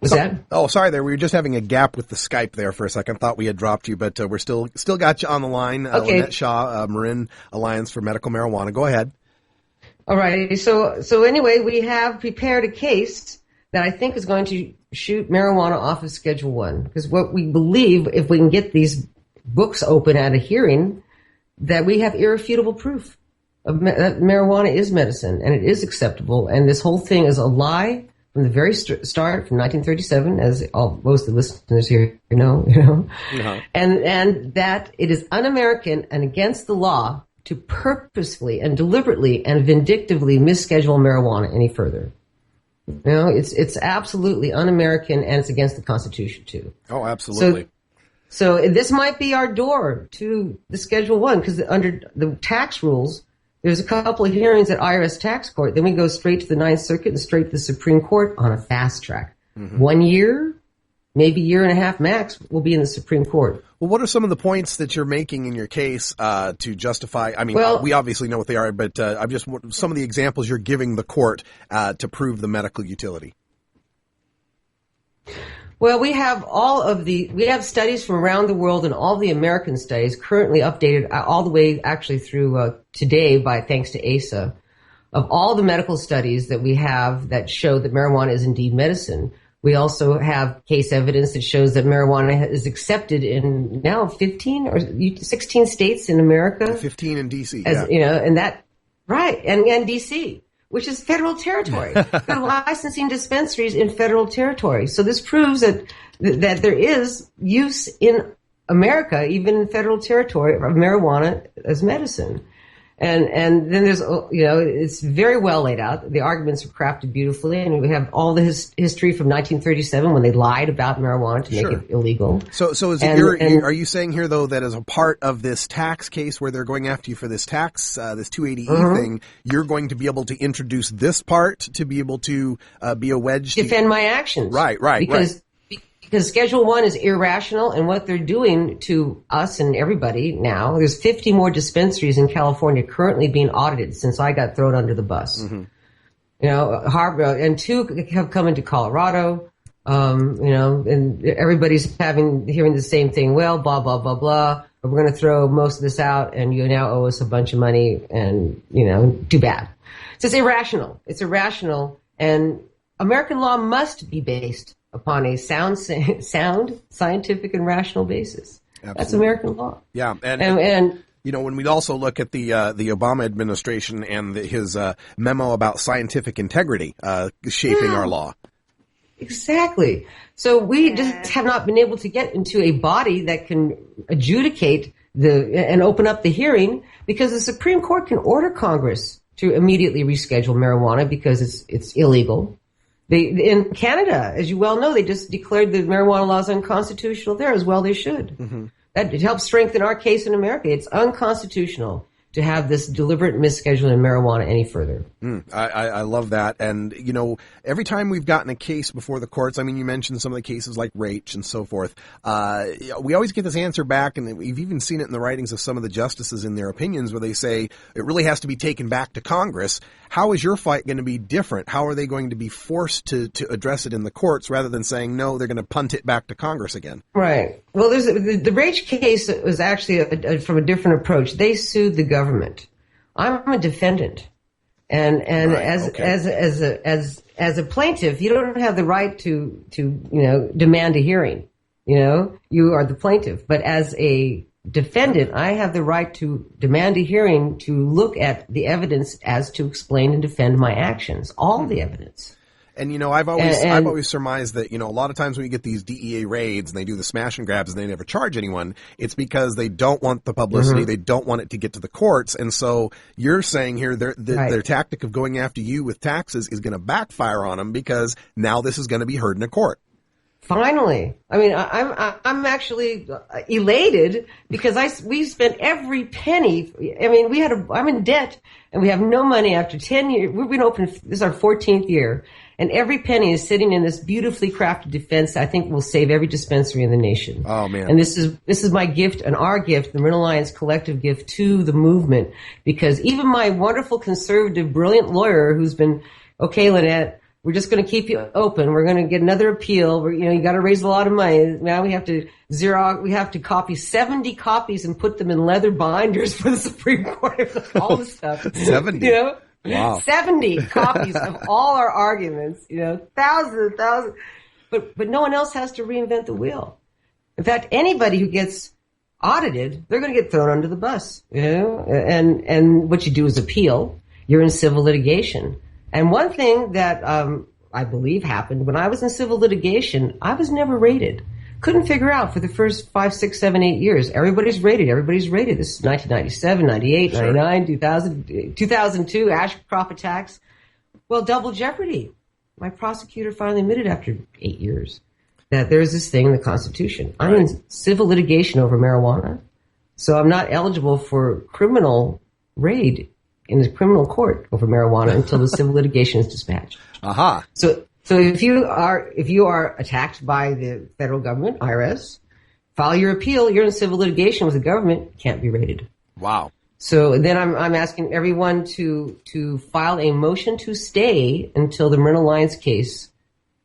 What's that? Oh, sorry there. We were just having a gap with the Skype there for a second. Thought we had dropped you, but we're still got you on the line. Okay. Lynette Shaw, Marin Alliance for Medical Marijuana. Go ahead. All right. So anyway, we have prepared a case that I think is going to shoot marijuana off of Schedule 1. Because what we believe, if we can get these books open at a hearing, that we have irrefutable proof that marijuana is medicine and it is acceptable. And this whole thing is a lie from the very start, from 1937, as most of the listeners here know. Uh-huh. And that it is un-American and against the law to purposefully and deliberately and vindictively misschedule marijuana any further. It's absolutely un-American, and it's against the Constitution too. Oh, absolutely. So this might be our door to the Schedule 1, because under the tax rules, there's a couple of hearings at IRS tax court. Then we go straight to the Ninth Circuit and straight to the Supreme Court on a fast track. 1 year, maybe year and a half max, will be in the Supreme Court. Well, what are some of the points that you're making in your case to justify? I mean, we obviously know what they are, but I'm just some of the examples you're giving the court to prove the medical utility. Well, we have we have studies from around the world, and all the American studies currently updated all the way actually through today thanks to ASA, of all the medical studies that we have that show that marijuana is indeed medicine. We also have case evidence that shows that marijuana is accepted in now 15 or 16 states in America. 15 in D.C., and that, right, and D.C., which is federal territory. They're licensing dispensaries in federal territory. So this proves that there is use in America, even in federal territory, of marijuana as medicine. And then there's, it's very well laid out. The arguments are crafted beautifully, and we have all the history from 1937 when they lied about marijuana to make it illegal. So is it are you saying here, though, that as a part of this tax case where they're going after you for this tax, this 280E thing, you're going to be able to introduce this part to be able to be a wedge? Defend my actions. Right. Because Schedule 1 is irrational, and what they're doing to us and everybody now, there's 50 more dispensaries in California currently being audited since I got thrown under the bus. Harvard, and 2 have come into Colorado, and everybody's hearing the same thing. Well, blah, blah, blah, blah. We're going to throw most of this out, and you now owe us a bunch of money, and, too bad. So it's irrational. It's irrational, and American law must be based upon a sound, scientific, and rational basis. Absolutely. That's American law. Yeah, and when we also look at the Obama administration and his memo about scientific integrity shaping our law. Exactly. So we just have not been able to get into a body that can adjudicate and open up the hearing, because the Supreme Court can order Congress to immediately reschedule marijuana because it's illegal. In Canada, as you well know, they just declared the marijuana laws unconstitutional there as well. They should. That helps strengthen our case in America. It's unconstitutional to have this deliberate misscheduling of marijuana any further. I love that. And, every time we've gotten a case before the courts, I mean, you mentioned some of the cases like Raich and so forth, we always get this answer back, and we've even seen it in the writings of some of the justices in their opinions, where they say it really has to be taken back to Congress. How is your fight going to be different? How are they going to be forced to address it in the courts rather than saying, no, they're going to punt it back to Congress again? Right. Well, the Raich case was actually from a different approach. They sued the government. I'm a defendant. And as a plaintiff, you don't have the right to demand a hearing. You are the plaintiff. But as a defendant, I have the right to demand a hearing to look at the evidence as to explain and defend my actions. All the evidence. And, I've always surmised that, a lot of times when you get these DEA raids and they do the smash and grabs and they never charge anyone, it's because they don't want the publicity. They don't want it to get to the courts. And so you're saying here their tactic of going after you with taxes is going to backfire on them, because now this is going to be heard in a court. Finally. I mean, I'm actually elated because we spent every penny. I mean, I'm in debt and we have no money after 10 years. We've been open. This is our 14th year. And every penny is sitting in this beautifully crafted defense I think will save every dispensary in the nation. Oh, man. And this is my gift and our gift, the Marin Alliance collective gift to the movement. Because even my wonderful conservative, brilliant lawyer who's been, okay, Lynette, we're just going to keep you open. We're going to get another appeal. You got to raise a lot of money. Now we have to copy 70 copies and put them in leather binders for the Supreme Court. All this stuff. 70? Wow. 70 copies of all our arguments, thousands. But no one else has to reinvent the wheel. In fact, anybody who gets audited, they're going to get thrown under the bus, and what you do is appeal. You're in civil litigation. And one thing that I believe happened when I was in civil litigation, I was never rated. Couldn't figure out for the first 5, 6, 7, 8 years. Everybody's rated. This is 1997, 98, 99, 2000, 2002, Ashcroft attacks. Well, double jeopardy. My prosecutor finally admitted after 8 years. that there's this thing in the Constitution. I'm in civil litigation over marijuana, so I'm not eligible for criminal raid in the criminal court over marijuana until the civil litigation is dispatched. Aha. So if you are attacked by the federal government, IRS, file your appeal. You're in civil litigation with the government. Can't be raided. Wow. So then I'm asking everyone to file a motion to stay until the Marin Alliance case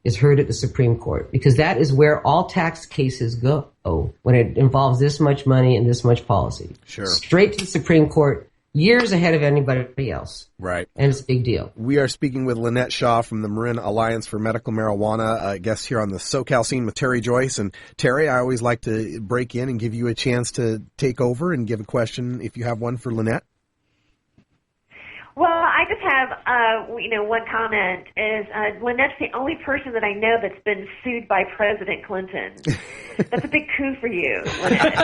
is heard at the Supreme Court, because that is where all tax cases go when it involves this much money and this much policy. Sure. Straight to the Supreme Court, years ahead of anybody else. Right. And it's a big deal. We are speaking with Lynette Shaw from the Marin Alliance for Medical Marijuana, guest here on the SoCal Scene with Terry Joyce. And Terry, I always like to break in and give you a chance to take over and give a question if you have one for Lynette. Well, I just have, one comment is Lynette's the only person that I know that's been sued by President Clinton. That's a big coup for you, Lynette.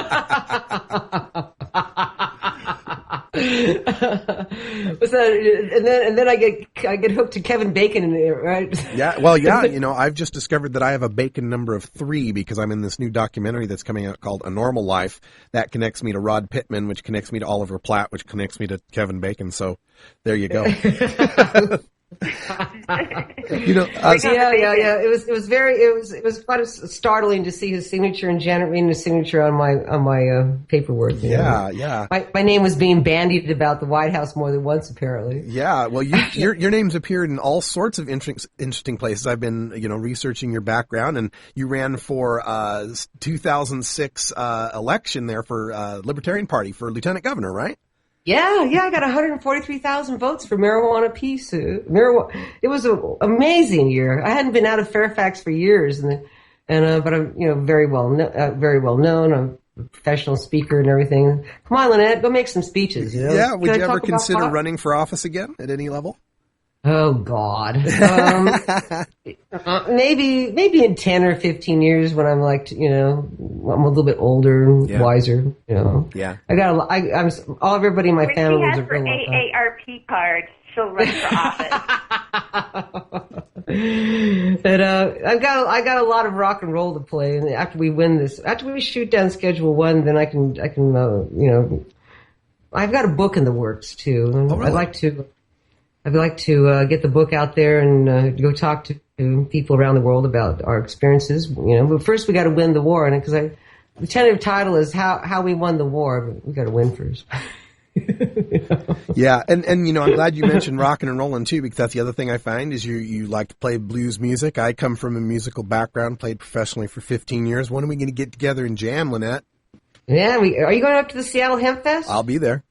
and then I get hooked to Kevin Bacon in there, right? Yeah, well, yeah, I've just discovered that I have a Bacon number of 3 because I'm in this new documentary that's coming out called A Normal Life. That connects me to Rod Pittman, which connects me to Oliver Platt, which connects me to Kevin Bacon. So there you go. Yeah. It was quite startling to see his signature and Janet Reno's signature on my paperwork. Yeah. My name was being bandied about the White House more than once, apparently. Yeah. Well, your name's appeared in all sorts of interesting places. I've been, researching your background, and you ran for 2006 election there for Libertarian Party for lieutenant governor, right? Yeah, I got 143,000 votes for Marijuana Peace. It was an amazing year. I hadn't been out of Fairfax for years, but I'm very well known. I'm a professional speaker and everything. Come on, Lynette, go make some speeches. Yeah, would you ever consider running for office again at any level? Oh God, maybe in 10 or 15 years when I'm I'm a little bit older and wiser. Yeah. Everybody in my family was a real AARP card. She'll run for office. But I got a lot of rock and roll to play, and after we shoot down Schedule 1, then I can I've got a book in the works too. Oh, really? I'd like to get the book out there and go talk to people around the world about our experiences. But first we got to win the war, and because the tentative title is how we won the war, but we got to win first. Yeah, and I'm glad you mentioned rockin' and rollin' too, because that's the other thing I find is you like to play blues music. I come from a musical background, played professionally for 15 years. When are we going to get together and jam, Lynette? Yeah, are you going up to the Seattle Hemp Fest? I'll be there.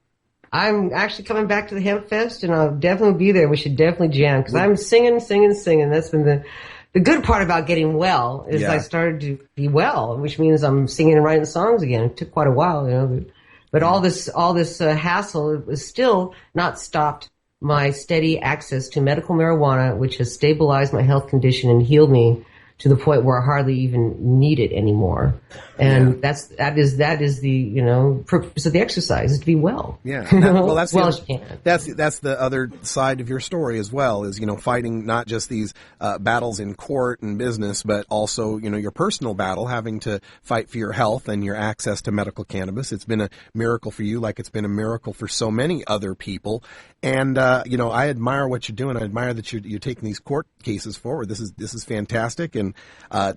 I'm actually coming back to the Hemp Fest, and I'll definitely be there. We should definitely jam, because I'm singing. That's been the good part about getting well is I started to be well, which means I'm singing and writing songs again. It took quite a while, but all this hassle has still not stopped my steady access to medical marijuana, which has stabilized my health condition and healed me to the point where I hardly even need it anymore. And that is the purpose of the exercise, is to be well. Yeah. Well, that's as you can. That's the other side of your story as well, is fighting not just these battles in court and business, but also your personal battle, having to fight for your health and your access to medical cannabis. It's been a miracle for you, like it's been a miracle for so many other people. And I admire what you're doing. I admire that you're taking these court cases forward. This is fantastic. And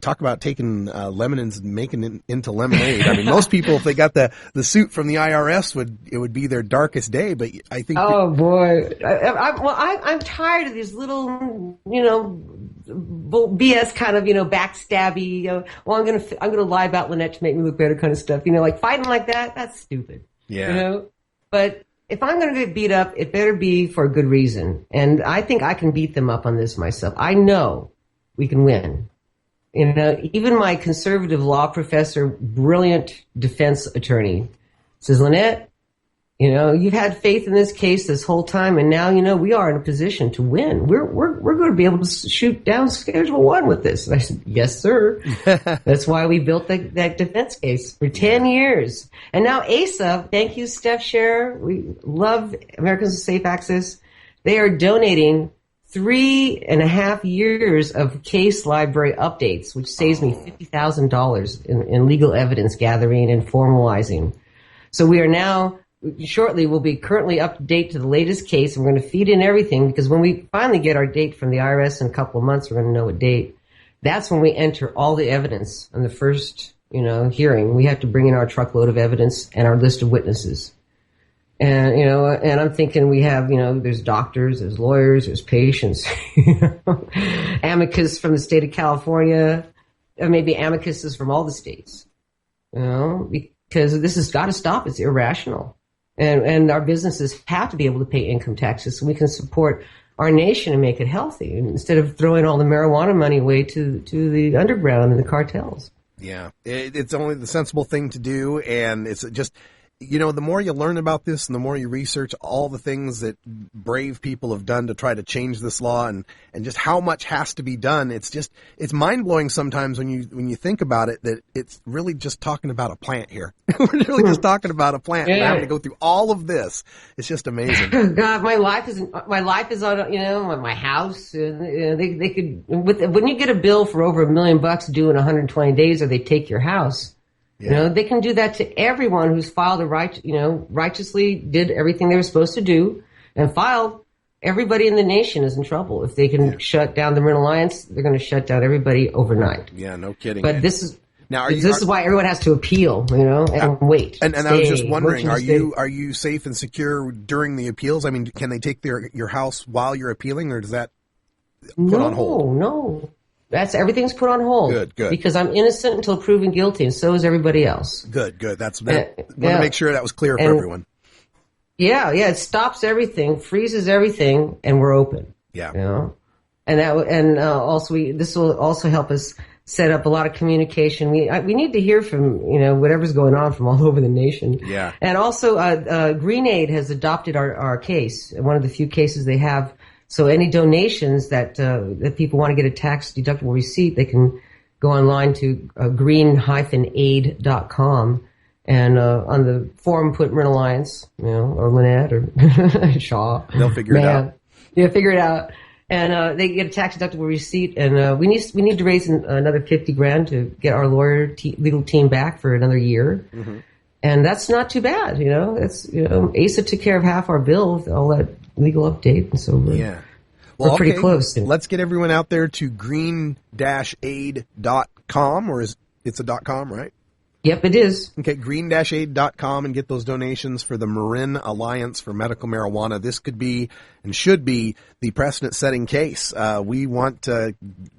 talk about taking lemons and making it into lemonade. I mean, most people, if they got the suit from the IRS, it would be their darkest day. But I think. Oh boy, I'm tired of these little BS kind of backstabby. I'm gonna lie about Lynette to make me look better kind of stuff. Like fighting like that. That's stupid. Yeah. But if I'm going to get beat up, it better be for a good reason. And I think I can beat them up on this myself. I know we can win. Even my conservative law professor, brilliant defense attorney, says, Lynette, you've had faith in this case this whole time, and now, we are in a position to win. We're going to be able to shoot down Schedule 1 with this. And I said, yes, sir. That's why we built that defense case for 10 years. And now ASA, thank you, Steph Scherer. We love Americans with Safe Access. They are donating 3.5 years of case library updates, which saves me $50,000 in legal evidence gathering and formalizing. So we are now, shortly, we'll be currently up to date to the latest case. And we're going to feed in everything, because when we finally get our date from the IRS in a couple of months, we're going to know a date. That's when we enter all the evidence on the first, hearing. We have to bring in our truckload of evidence and our list of witnesses. And, and I'm thinking we have, there's doctors, there's lawyers, there's patients, amicus from the state of California, or maybe amicuses from all the states, because this has got to stop. It's irrational. And our businesses have to be able to pay income taxes so we can support our nation and make it healthy, instead of throwing all the marijuana money away to the underground and the cartels. Yeah, it's only the sensible thing to do, and it's just, the more you learn about this and the more you research all the things that brave people have done to try to change this law, and just how much has to be done, it's mind-blowing sometimes when you think about it, that it's really just talking about a plant here. We're really just talking about a plant. Yeah. We're having to go through all of this. It's just amazing. God, my life is on, my house. They could, when you get a bill for over $1 million due in 120 days, or they take your house. Yeah. They can do that to everyone who's filed righteously did everything they were supposed to do and filed. Everybody in the nation is in trouble. If they can shut down the Marine Alliance, they're going to shut down everybody overnight. Yeah, no kidding. But this is why everyone has to appeal, and wait. And I was just wondering, are you safe and secure during the appeals? I mean, can they take your house while you're appealing, or does that put on hold? No. Everything's put on hold. Good. Because I'm innocent until proven guilty, and so is everybody else. Good. Want to make sure that was clear for everyone. Yeah, it stops everything, freezes everything, and we're open. Yeah. This will also help us set up a lot of communication. We need to hear from whatever's going on from all over the nation. Yeah. And also, Green Aid has adopted our case, one of the few cases they have. So any donations that people want to get a tax-deductible receipt, they can go online to green-aid.com, and on the form put Marine Alliance, or Lynette, or Shaw. They'll figure it out. Yeah, figure it out. And they get a tax-deductible receipt, and we need to raise another $50,000 to get our legal team back for another year. Mm-hmm. And that's not too bad, That's ASA took care of half our bill with all that legal update, and so we're pretty close. Let's get everyone out there to green-aid.com, or it's a .com, right? Yep, it is. Okay, green-aid.com, and get those donations for the Marin Alliance for Medical Marijuana. This could be and should be the precedent-setting case. We want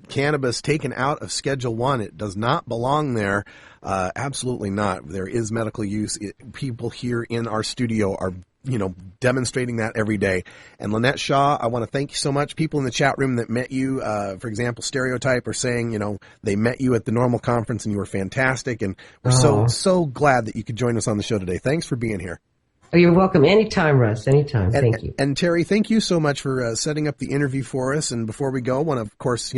cannabis taken out of Schedule 1. It does not belong there. Absolutely not. There is medical use. People here in our studio are demonstrating that every day. And Lynette Shaw, I want to thank you so much. People in the chat room that met you, for example, Stereotype, are saying, they met you at the NORML conference and you were fantastic. And we're so glad that you could join us on the show today. Thanks for being here. Oh, you're welcome. Anytime, Russ. Anytime. Thank you. And Terry, thank you so much for setting up the interview for us. And before we go, I want to, of course,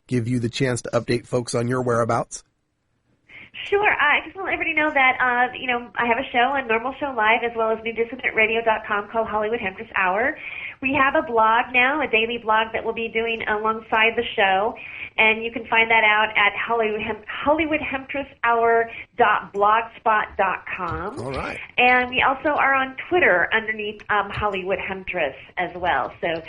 give you the chance to update folks on your whereabouts. Sure. I just want to let everybody know that, I have a show on NORML Show Live, as well as NewDissidentRadio.com, called Hollywood Hempress Hour. We have a blog now, a daily blog that we'll be doing alongside the show, and you can find that out at HollywoodHempressHour.blogspot.com. All right. And we also are on Twitter underneath Hollywood Hempress as well. So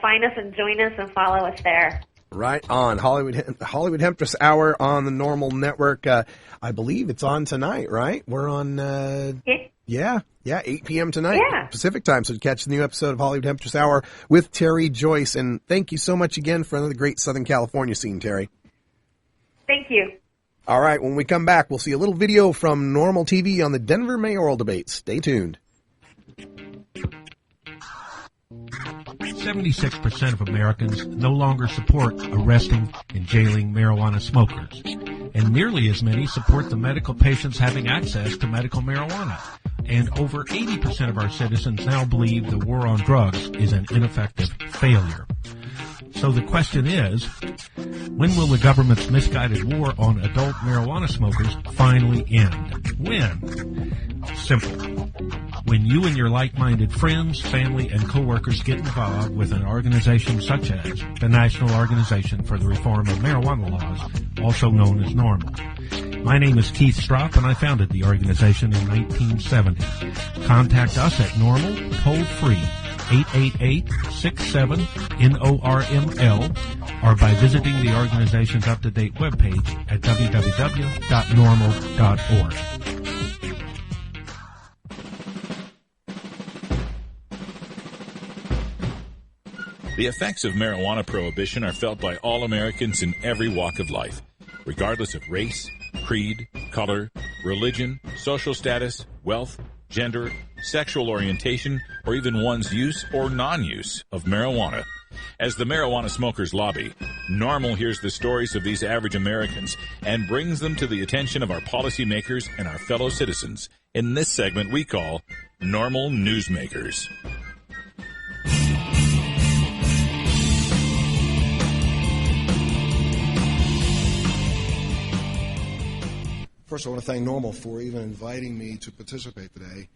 find us and join us and follow us there. Right on. Hollywood Hempress Hour on the NORML Network. I believe it's on tonight, right? We're on, 8 p.m. tonight, Pacific time. So to catch the new episode of Hollywood Hempress Hour with Terry Joyce. And thank you so much again for another great Southern California scene, Terry. Thank you. All right. When we come back, we'll see a little video from NORML TV on the Denver mayoral debates. Stay tuned. 76% of Americans no longer support arresting and jailing marijuana smokers, and nearly as many support the medical patients having access to medical marijuana. And over 80% of our citizens now believe the war on drugs is an ineffective failure. So the question is, when will the government's misguided war on adult marijuana smokers finally end? When? simple. When you and your like-minded friends, family, and coworkers get involved with an organization such as the National Organization for the Reform of Marijuana Laws, also known as NORML. My name is Keith Stropp, and I founded the organization in 1970. Contact us at NORML, toll-free, 888-67-NORML, or by visiting the organization's up-to-date webpage at www.norml.org. The effects of marijuana prohibition are felt by all Americans in every walk of life, regardless of race, creed, color, religion, social status, wealth, gender, sexual orientation, or even one's use or non-use of marijuana. As the marijuana smokers lobby, NORML hears the stories of these average Americans and brings them to the attention of our policymakers and our fellow citizens in this segment we call NORML Newsmakers. First, I want to thank NORML for even inviting me to participate today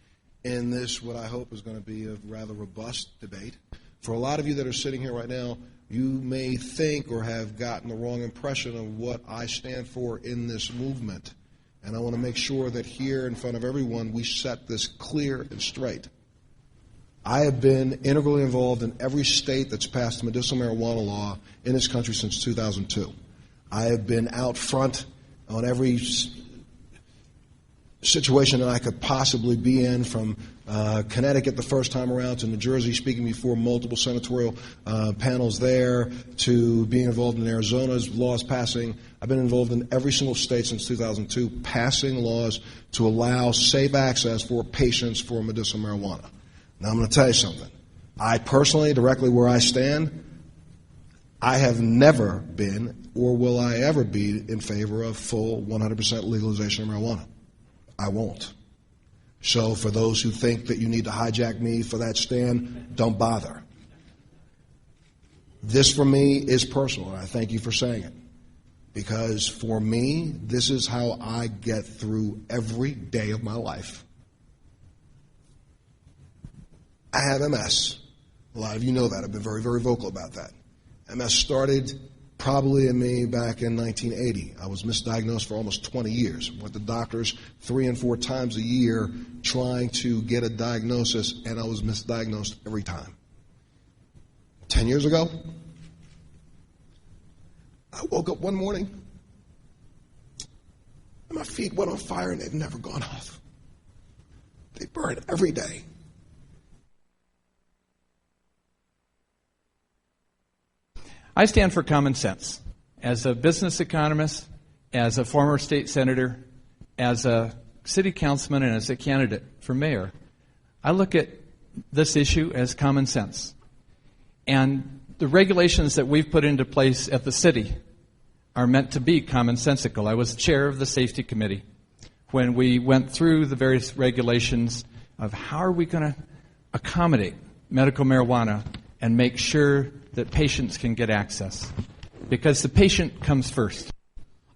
in this, what I hope is going to be a rather robust debate. For a lot of you that are sitting here right now, you may think or have gotten the wrong impression of what I stand for in this movement. And I want to make sure that here in front of everyone, we set this clear and straight. I have been integrally involved in every state that's passed the medicinal marijuana law in this country since 2002. I have been out front on every situation that I could possibly be in, from Connecticut the first time around to New Jersey, speaking before multiple senatorial panels there, to being involved in Arizona's laws passing. I've been involved in every single state since 2002, passing laws to allow safe access for patients for medicinal marijuana. Now I'm going to tell you something. I personally, directly where I stand, I have never been, or will I ever be, in favor of full 100% legalization of marijuana. I won't. So for those who think that you need to hijack me for that stand, don't bother. This for me is personal, and I thank you for saying it. Because for me, this is how I get through every day of my life. I have MS. A lot of you know that. I've been very, very vocal about that. MS started probably in me back in 1980. I was misdiagnosed for almost 20 years. Went to doctors 3 and 4 times a year trying to get a diagnosis, and I was misdiagnosed every time. 10 years ago, I woke up one morning, and my feet went on fire, and they've never gone off. They burn every day. I stand for common sense. As a business economist, as a former state senator, as a city councilman, and as a candidate for mayor, I look at this issue as common sense. And the regulations that we've put into place at the city are meant to be commonsensical. I was chair of the safety committee when we went through the various regulations of how are we going to accommodate medical marijuana and make sure that patients can get access, because the patient comes first.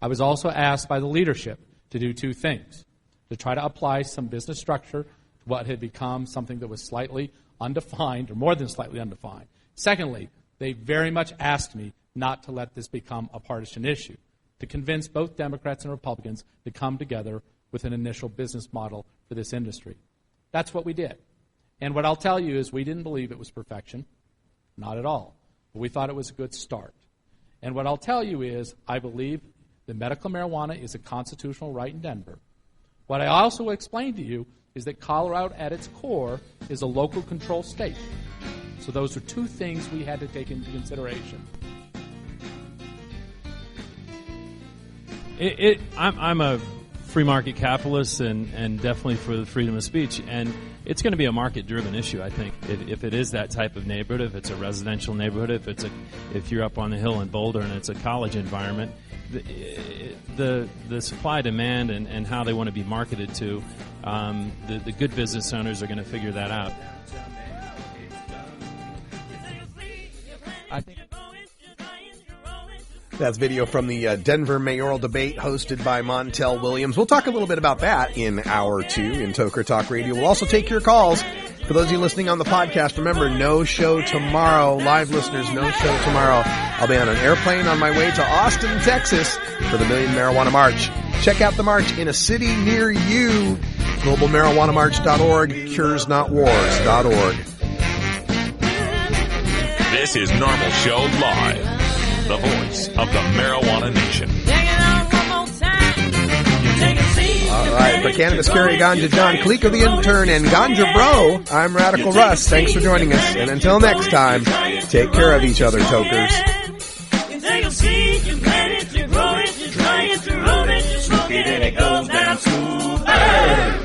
I was also asked by the leadership to do 2 things: to try to apply some business structure to what had become something that was slightly undefined, or more than slightly undefined. Secondly, they very much asked me not to let this become a partisan issue, to convince both Democrats and Republicans to come together with an initial business model for this industry. That's what we did. And what I'll tell you is we didn't believe it was perfection. Not at all. But we thought it was a good start. And what I'll tell you is I believe that medical marijuana is a constitutional right in Denver. What I also explained to you is that Colorado at its core is a local control state. So those are 2 things we had to take into consideration. I'm a free market capitalist and definitely for the freedom of speech. And it's going to be a market-driven issue, I think. If it is that type of neighborhood, if it's a residential neighborhood, if you're up on the hill in Boulder and it's a college environment, the supply demand and how they want to be marketed to, the good business owners are going to figure that out. That's video from the Denver mayoral debate hosted by Montel Williams. We'll talk a little bit about that in hour 2 in Toker Talk Radio. We'll also take your calls. For those of you listening on the podcast, remember, no show tomorrow. Live listeners, no show tomorrow. I'll be on an airplane on my way to Austin, Texas for the Million Marijuana March. Check out the march in a city near you. GlobalMarijuanaMarch.org, CuresNotWars.org. This is NORML Show Live, the voice of the Marijuana Nation. All right, for Cannabis Carry Ganja John, Kaliko the Intern, and Ganja Bro, I'm Radical Russ. Thanks for joining us, and until next time, take care of each other, tokers. You take a seed, you plant it, you grow it, you dry it, you roll it, you smoke it, and it goes down smooth. Hey!